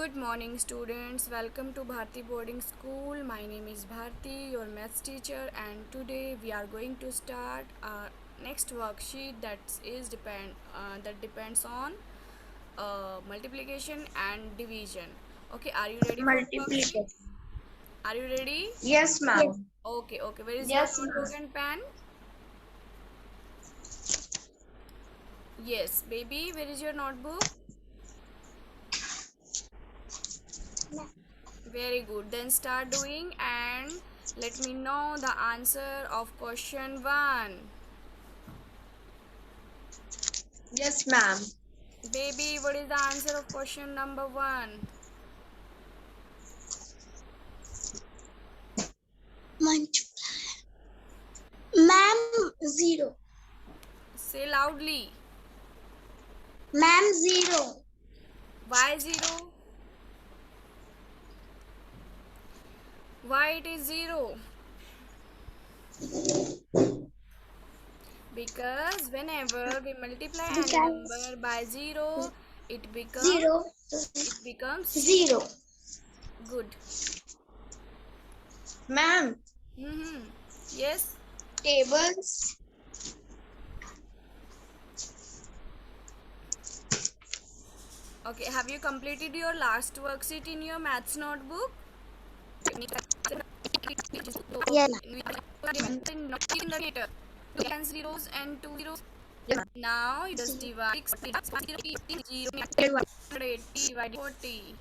Good morning, students. Welcome to Bharti Boarding School. My name is Bharti, your maths teacher, and today we are going to start our next worksheet that depends on multiplication and division. Okay, are you ready for the Multiplication. worksheet? Are you ready? Yes, ma'am. Okay, okay. Where is your Yes, notebook ma'am. and pen? Yes, baby. Where is your notebook? Very good. Then start doing and let me know the answer of question 1. Yes, ma'am. Baby, what is the answer of question number 1? Ma'am, zero. Say loudly. Ma'am, zero. Why 0? Why it is 0? Because whenever we multiply any Because number by 0, it becomes zero, it becomes 0. zero. Good. Ma'am, Mm-hmm. Yes. tables. Okay, have you completed your last worksheet in your maths notebook? Yes, In the meter. Two and zeros and two zeros. Yes, ma'am. Now you just divide 0 Yes, 180 divided 40.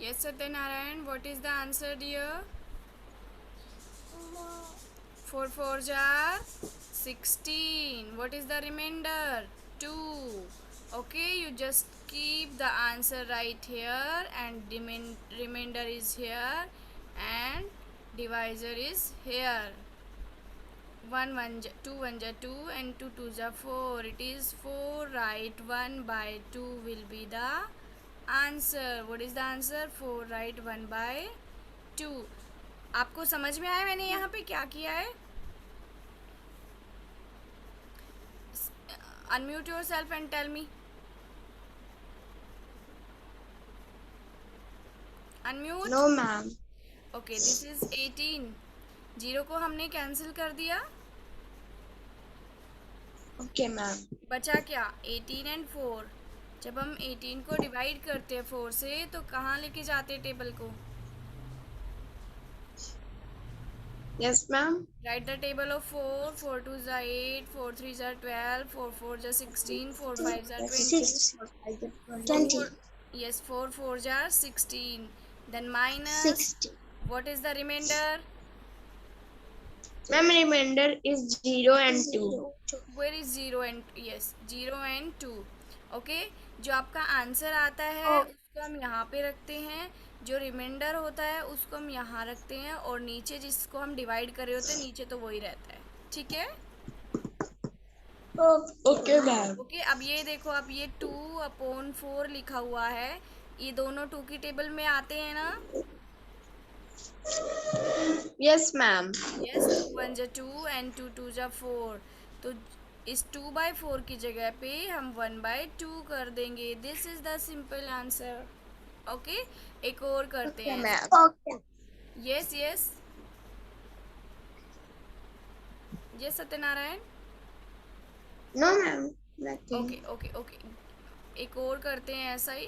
Yes, Satyanarayan, what is the answer, dear? 4 4s are 16. What is the remainder? 2. Okay, you just keep the answer right here and remainder is here and divisor is here. 1 1 2 1 2 and 2 2 4. It is 4, right? 1 by 2 will be the answer. What is the answer? 4, right? 1 by 2. आपको समझ में आया मैंने यहाँ पे क्या किया है? Unmute yourself and tell me. Unmute. no, ma'am. Okay, this is 18. 0 को हमने कैंसिल कर दिया. Okay, ma'am. बचा क्या? 18 एंड 4. जब हम 18 को डिवाइड करते हैं 4 से तो कहाँ लेके जाते हैं टेबल को? Yes, ma'am. Write the table of 4. 4 2s are 8, 4 3s are 12, 4 4s are 16, 4 5s are 20. 6, 4 20, 4 yes, 4 4s are 16. Then minus 60. what is the remainder? Ma'am, remainder is 0 and 2. Where is 0 and yes 0 and 2. Okay, जो आपका answer आता है Oh, उसको हम यहाँ पे रखते हैं, जो रिमाइंडर होता है उसको हम यहाँ रखते हैं और नीचे जिसको हम डिवाइड कर रहे होते हैं नीचे तो वही रहता है. ठीक है. Okay, ma'am. ओके, अब ये देखो, अब ये 2/4 लिखा हुआ है, ये दोनों 2 की टेबल में आते हैं ना. Yes, ma'am. यस, 2 1 जा 2 एंड 2 2 जा 4. तो इस 2/4 की जगह पे हम 1/2 कर देंगे. This is the simple answer. Okay, एक और करते Okay, हैं. ma'am. okay. Yes yes yes Satyanarayana. No, ma'am. Nothing. Okay okay okay, एक और करते हैं ऐसा ही.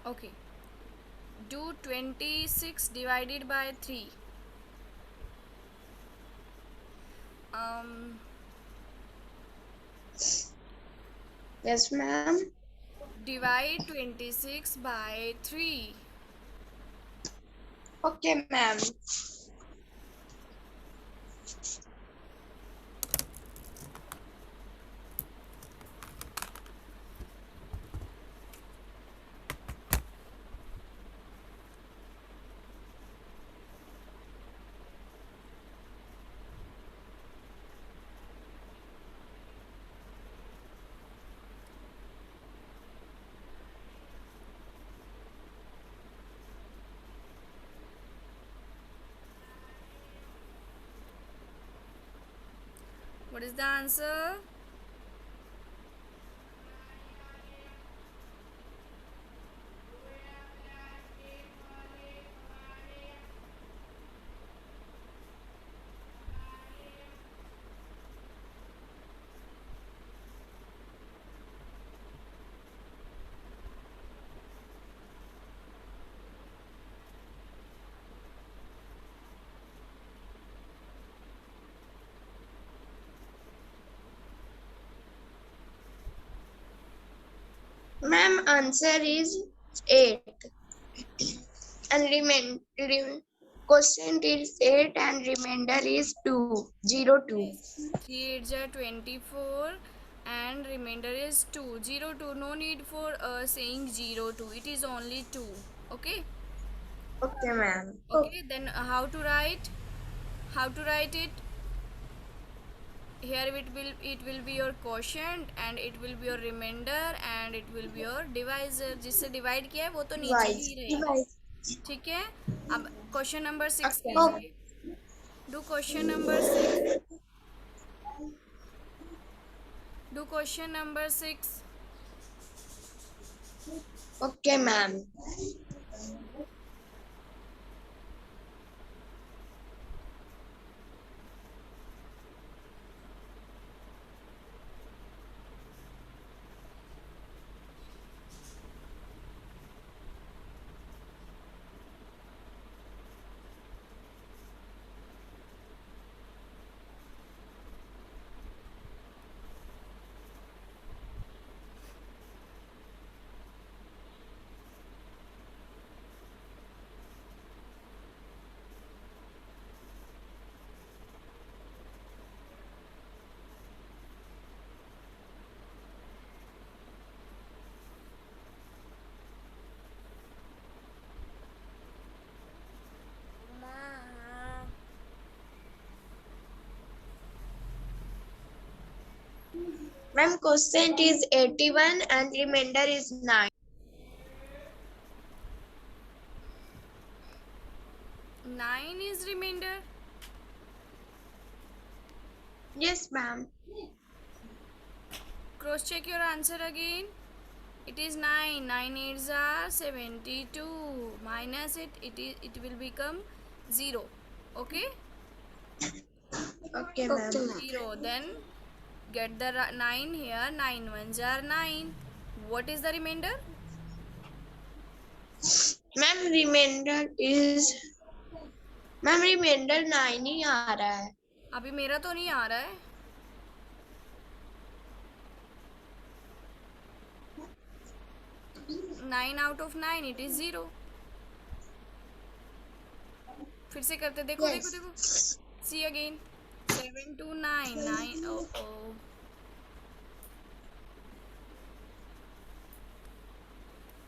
Okay, do 26 divided by 3. um Yes, ma'am. Divide 26 by 3. Okay, ma'am. is the answer? Ma'am, answer is 8. And question is 8 and remainder is 2. 0, 2. 3 8s are 24 and remainder is 2. 0 2. No need for saying 0 2. It is only 2. Okay. Okay, ma'am. Okay. Then how to write? How to write it? Here it will be your quotient and it will be your remainder and it will be your divisor. जिससे divide किया है वो तो नीचे ही रहेगा. ठीक है. अब क्वेश्चन नंबर 6 Okay, कीजिए. Do question number 6. Do question number 6. Okay, ma'am. Ma'am, quotient is 81 and remainder is 9. 9 is remainder. Yes, ma'am. Cross check your answer again. It is 9. 9 8s are 72. Minus it will become 0. Okay? Okay, ma'am. 0. Then get the 9 here. 9 1s are 9. What is the remainder? Ma'am, remainder 9 ही आ रहा है. अभी मेरा तो नहीं आ रहा है. Nine out of 9 it is 0. फिर से करते. देखो Yes. देखो देखो. See again. 7 to 9. 9. Oh.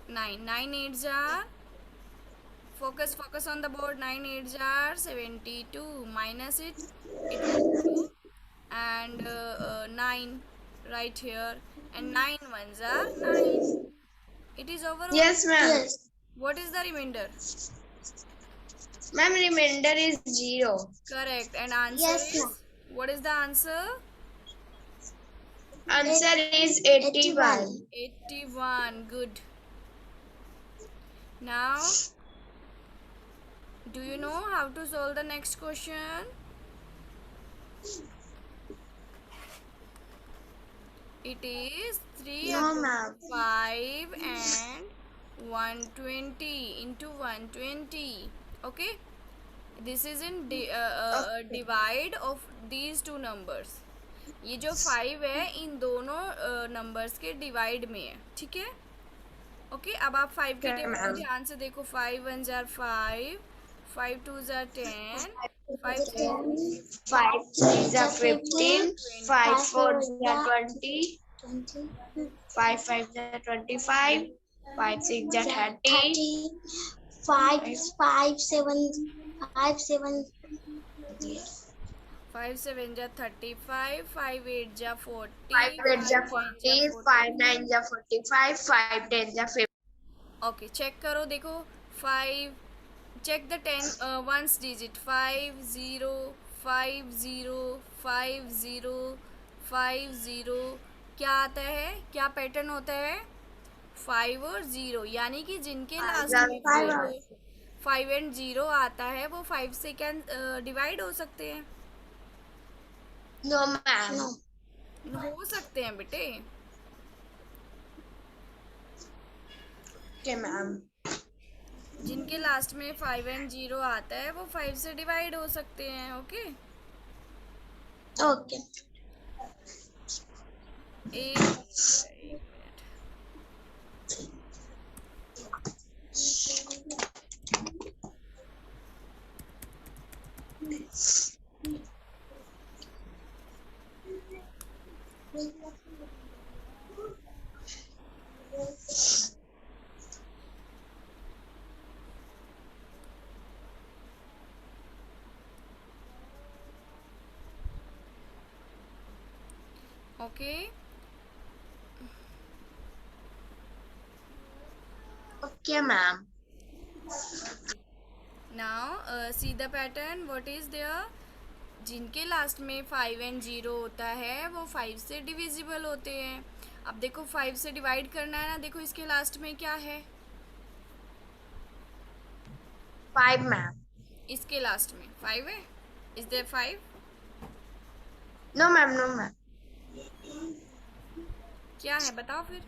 9 9 8s are. Focus on the board. 9 8s are 72. Minus it will do. And 9 right here. And 9 1s are 9. It is over. Yes, ma'am. Yes. What is the remainder? Ma'am, remainder is 0. Correct. And answer Yes, is. ma'am. What is the answer? Answer is 81. 81. Good. Now, do you know how to solve the next question? It is 3 No, upon ma'am. 5 and 120 into 120. Okay? This is in divide of these two numbers. ये जो 5 है इन दोनों numbers के divide में है. ठीक है. Okay. अब आप 5 के Okay, टेबल को ma'am. ध्यान से देखो. 5 1s are 5, 5 2s are 10, 5 3s 5 3s are 15, 5 4s are 20, 20, 5 5s are 25, 5 6s are 30, 5 7, 5 7 जा 35, 5 8 जा 40, 5 8s are 40, 5 9s are 45, 5 10s are 50. Okay. Check करो. देखो 5. Check the 10 ones digit. 5 0 5 0 5 0 50 क्या आता है, क्या पैटर्न होता है? 5 और 0, यानी कि जिनके लास्ट में 5 एंड 0 आता है वो 5 से क्या डिवाइड हो सकते हैं? No ma'am. No. हो सकते हैं बेटे। Okay ma'am. जिनके लास्ट में 5 एंड 0 आता है वो 5 से डिवाइड हो सकते हैं। Okay, Okay. एक एक minute. Okay, okay ma'am. Now see the pattern, what is there? जिनके लास्ट में 5 एंड 0 होता है वो 5 से डिविजिबल होते हैं। अब देखो 5 से डिवाइड करना है ना, देखो इसके लास्ट में क्या है? 5 मैम। इसके लास्ट में 5 है। Is there 5? No ma'am, no ma'am. क्या है बताओ फिर।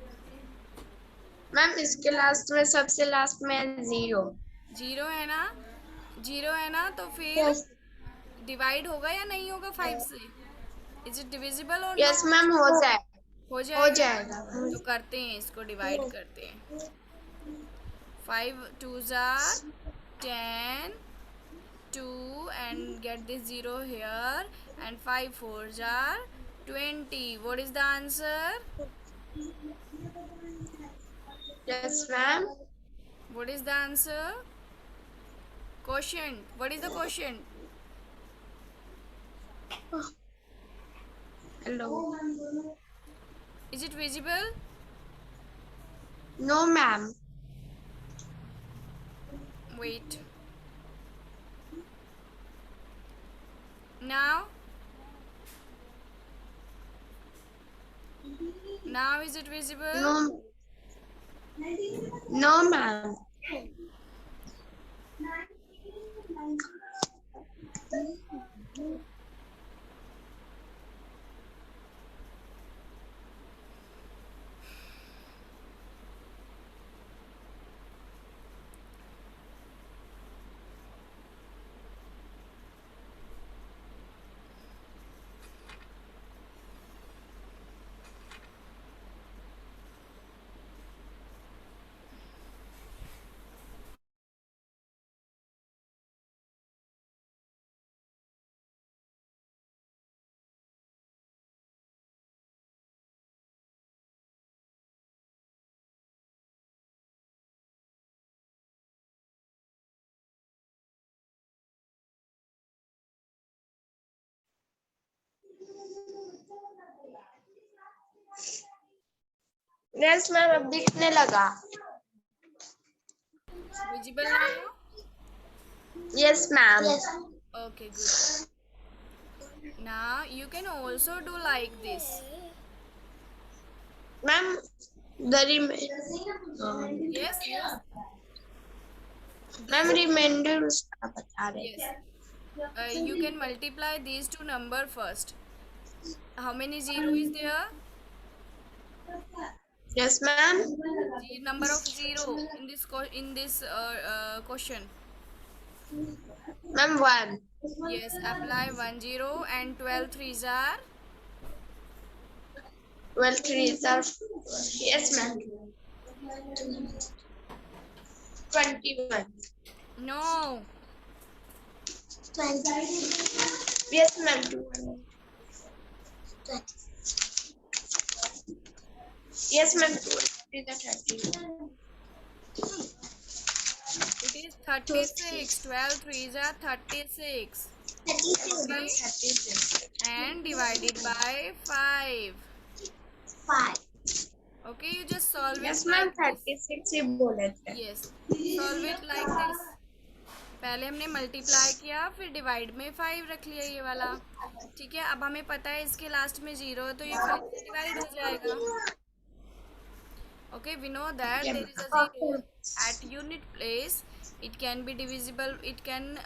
मैम इसके लास्ट में, सबसे लास्ट में 0। 0 है ना, 0 है ना, तो फिर Yes. डिवाइड होगा या नहीं होगा 5 से? इज इट डिविजिबल और यस नॉट? मैम, हो जाएगा। हो हो जाएगा। जाएगा। तो करते हैं, इसको डिवाइड करते हैं। 5 2s are 10, 2 and get this 0 here, and 5 4s are 20. What is the answer? Yes ma'am. What is the answer? Quotient. What is the quotient? Hello. Is it visible? No ma'am. Wait. Now? Now is it visible? No, no ma'am. Yes ma'am, अब दिखने लगा। Visible now? Yes ma'am. Yes. Okay, good. Now you can also do like this. Ma'am the Yes, yes, ma'am reminder उसका बता रहे yes. थे। You can multiply these two number first. How many 0 is there? Yes ma'am. The number of 0 in this question. Ma'am 1। Yes, apply 1 0 and 12 3s are 12 3s are, yes ma'am, 21। no. 20. Yes ma'am, 20. Yes ma'am, 20 30। It is 36. 12 3s are 36. 36. Ma'am Okay, 36। and divided by 5. 5. Okay, you just solve yes it ma'am, like this. 36 ही बोले थे। Yes, solve it like this. पहले हमने multiply किया, फिर divide में 5 रख लिया ये वाला। ठीक है, अब हमें पता है इसके लास्ट में 0 है तो ये 5 से डिवाइड हो जाएगा। Okay, we know that Okay, there is a ma'am. 0 at unit place. It can be divisible. It can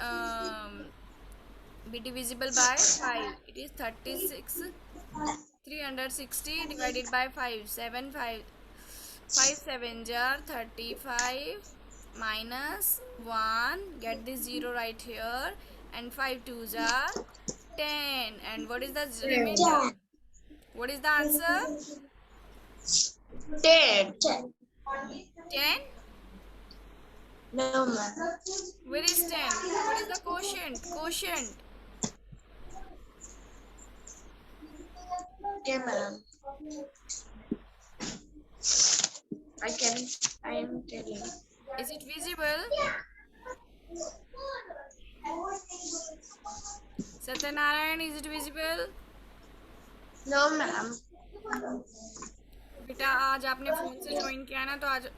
be divisible by 5. It is 36. 360 divided by 5. 7 5. 5 7 jar 35 minus 1. Get this 0 right here. And 5 2 jar 10. And what is the remainder? What is the answer? 10. 10. No, ma'am. Where is 10? What is the quotient? Quotient. Okay, ma'am. I am telling. Is it visible? Satyanarayan, is it visible? No, ma'am. बेटा आज आपने phone से join किया ना, तो आज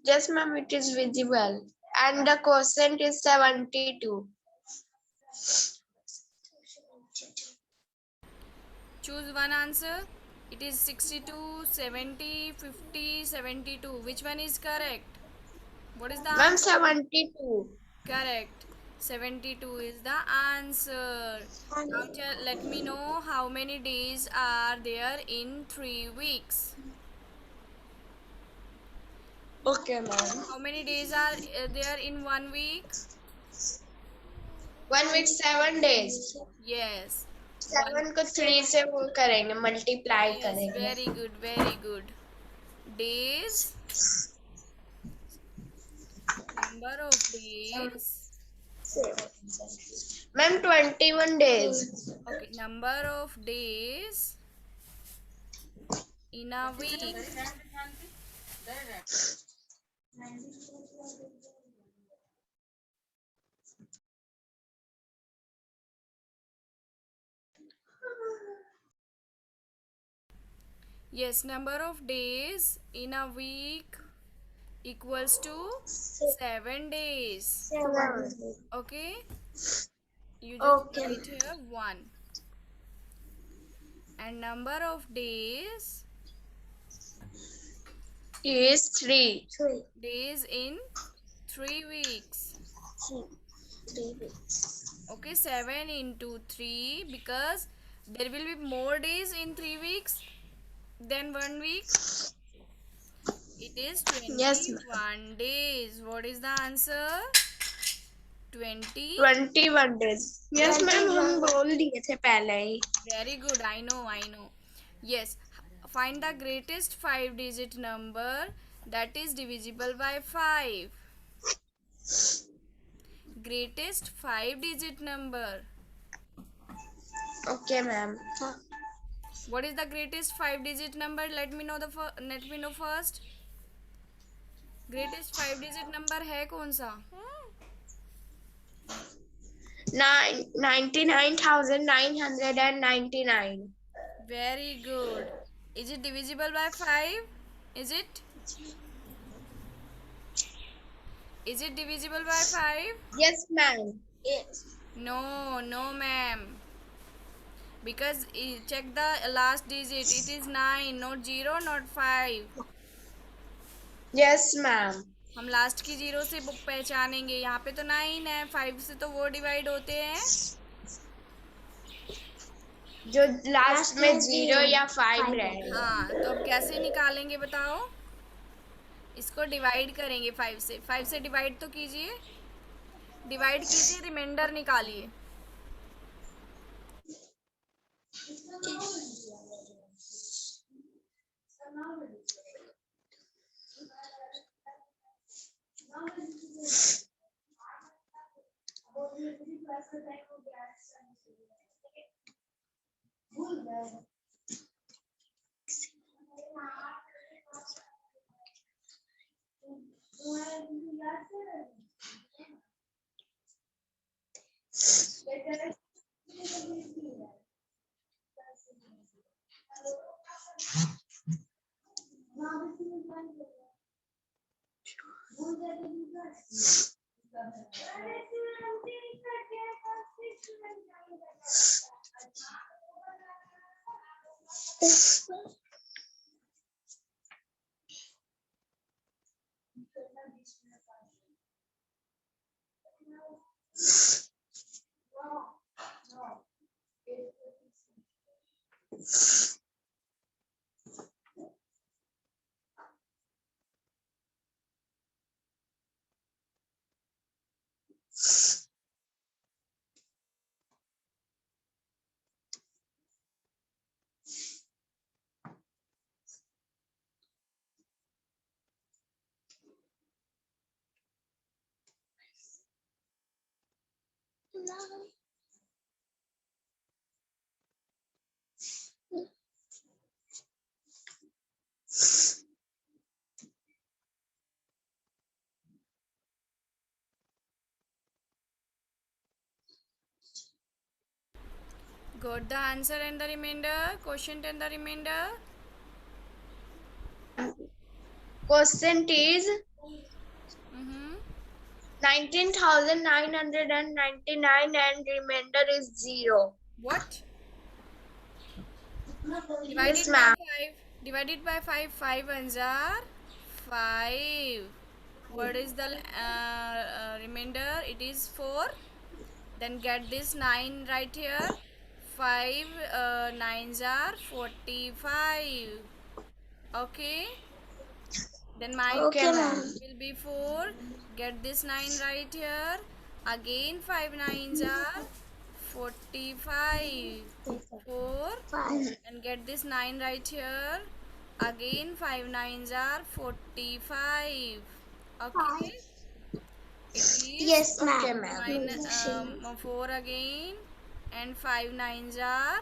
Yes, ma'am, it is visible. And the quotient is 72. choose one answer. It is 62, 70, 50, 72. Which one is correct? What is the Ma'am, answer? 72. Correct. 72 is the answer. Now let me know how many days are there in 3 weeks. Okay, ma'am. How many days are there in 1 week? 1 week 7 days. Yes. 7 को 3 से वो करेंगे, multiply Yes, करेंगे. very good, very good. Days, number of days. Ma'am, 21 days. Okay, number of days in a week. Yes, number of days in a week equals to 7 days. 7. Okay, you just Okay. write here 1. And number of days Is 3. days in 3 weeks. 3 weeks. Okay, 7 into 3, because there will be more days in 3 weeks than 1 week. It is 21 Yes, ma'am. days. What is the answer? 20. 21 days. Yes, ma'am, हम बोल दिए थे पहले ही. Very good. I know. Yes. Find the greatest 5-digit number that is divisible by 5. Greatest 5-digit number. Okay, ma'am. What is the greatest 5-digit number? Let me know first. Greatest 5-digit number है कौन सा? 99,999. Very good. Is it divisible by 5? Is it? Is it divisible by 5? Yes, ma'am. Yes. No, ma'am. Because check the last digit. It is 9, not 0, not 5. Yes, ma'am. हम last की 0 से book पहचानेंगे. यहाँ पे तो 9 है, 5 से तो वो डिवाइड होते हैं. जो लास्ट में में 0 या 5 5 रहे। हाँ, तो अब कैसे निकालेंगे बताओ? इसको डिवाइड करेंगे 5 से। 5 से डिवाइड तो कीजिए, डिवाइड कीजिए, रिमाइंडर निकालिए। Got the answer and the remainder? Quotient and the remainder? Quotient is Mm-hmm. 19,999 and remainder is 0. What? Yes, Divided by ma'am. 5. Divided by 5. 5 ones are 5. What is the remainder? It is 4. Then get this 9 right here. 5 nines are 45. Okay. Then my Okay, ma'am. will be 4. Get this 9 right here. Again 5 nines are 45. 4. 5. And get this 9 right here. Again 5 nines are 45. Okay. It is Yes, Okay, ma'am. ma'am. 4 again. And 5 nines are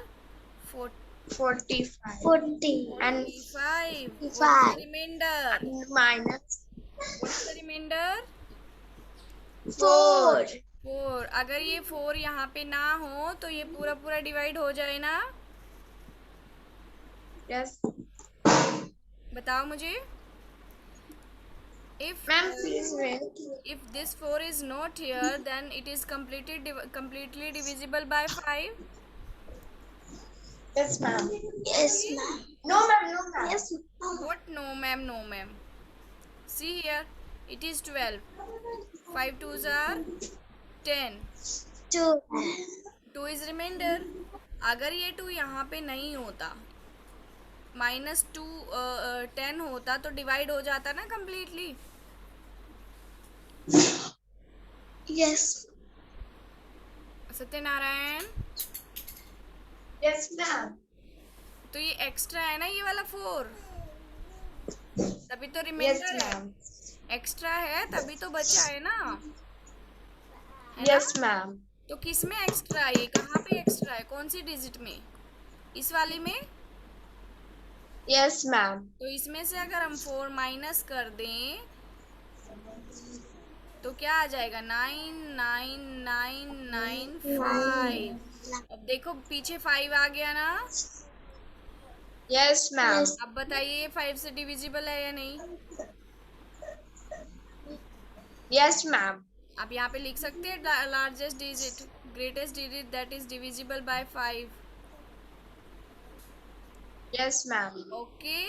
45. 40. And 45. What is the 5. remainder? minus What is the remainder? 4. 4. अगर ये 4 यहाँ पे ना हो तो ये पूरा पूरा डिवाइड हो जाए ना? Yes. बताओ मुझे. If Ma'am, please wait. if this 4 is not here, then it is completely divisible by 5. Yes, ma'am. Yes, ma'am. No, ma'am. No, ma'am. Yes, ma'am. What? No, ma'am. No, ma'am. See here. It is 12. 5 twos are 10. 2. 2 is remainder. अगर ये 2 यहाँ पे नहीं होता, -2 10 होता तो divide हो जाता ना completely. Yes. Satyanarayan, Yes, ma'am. तो ये एक्स्ट्रा है ना, ये वाला 4, तभी तो Yes, रिमाइंडर है. ma'am. एक्स्ट्रा है तभी तो बचा है ना. Yes, ma'am. तो किस में एक्स्ट्रा है? ये कहाँ पे एक्स्ट्रा है? कौन सी डिजिट में? इस वाली में. Yes, ma'am. तो इसमें से अगर हम 4 माइनस कर दें तो क्या आ जाएगा? 99995. अब देखो पीछे 5 आ गया ना. Yes, ma'am. अब बताइए 5 से डिविजिबल है या नहीं? Yes, ma'am. आप यहाँ पे लिख सकते हैं largest digit, greatest digit that is divisible by 5. Yes, ma'am. Okay.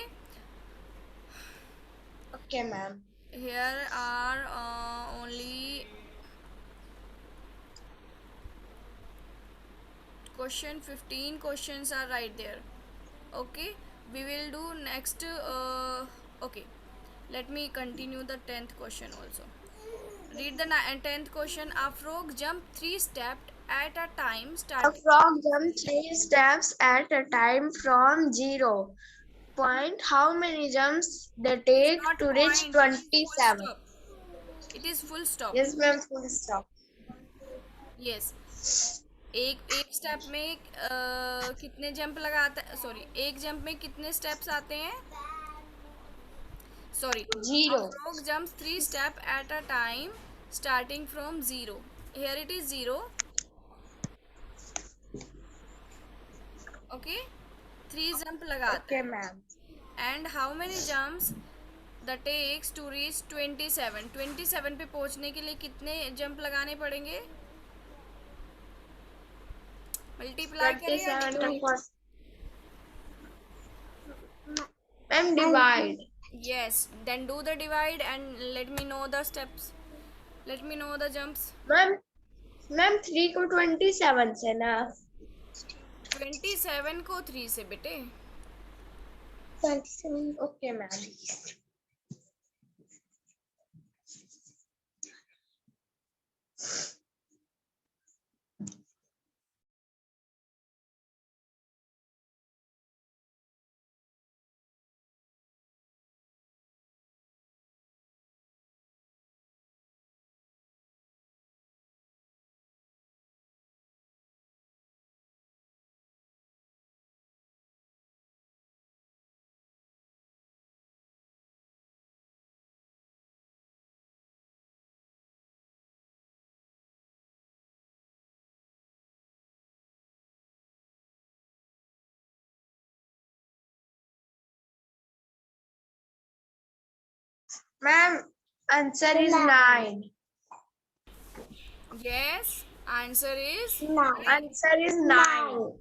Okay, ma'am. Here are only question 15 questions are right there. Okay, we will do next. Okay, let me continue the 10th question also. Read the 10th question. A frog jumped 3 steps at a time A starting. frog jumped 3 steps at a time from 0 point. How many jumps they It's take not to reach point, it is full 27? stop. It is full stop. Yes, ma'am, full stop. Yes. एक एक step में कितने jump लगाता है, sorry, एक jump में कितने steps आते हैं, sorry, a 0. frog jumps 3 steps at a time starting from 0. Here it is 0. Okay, 3 jump लगाता Okay, है. ma'am. And how many jumps the takes to reach 27? 27 पे पहुंचने के लिए कितने जंप लगाने पड़ेंगे? मल्टीप्लाई करें या 27 divide? to 40. Ma'am, divide. Yes, then do the divide and let me know the steps. Let me know the jumps. Ma'am 3 को 27 से ना. 27 को 3 से बेटे. 27. Okay ma'am. Ma'am, answer is 9. Yes, answer is 9. Answer is 9.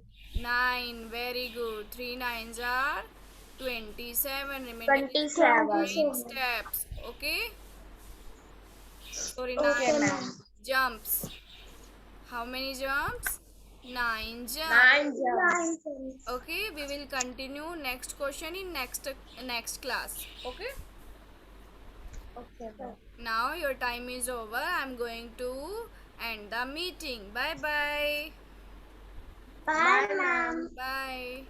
9. Very good. 3 nines are 27. Remaining is 27. 9 steps. Okay. Sorry, Okay, 9 ma'am. jumps. How many jumps? 9 jumps. 9 jumps. Okay, we will continue next question in next class. Okay. Okay, ma'am. Now your time is over. I'm going to end the meeting. Bye bye. Bye, ma'am. Bye.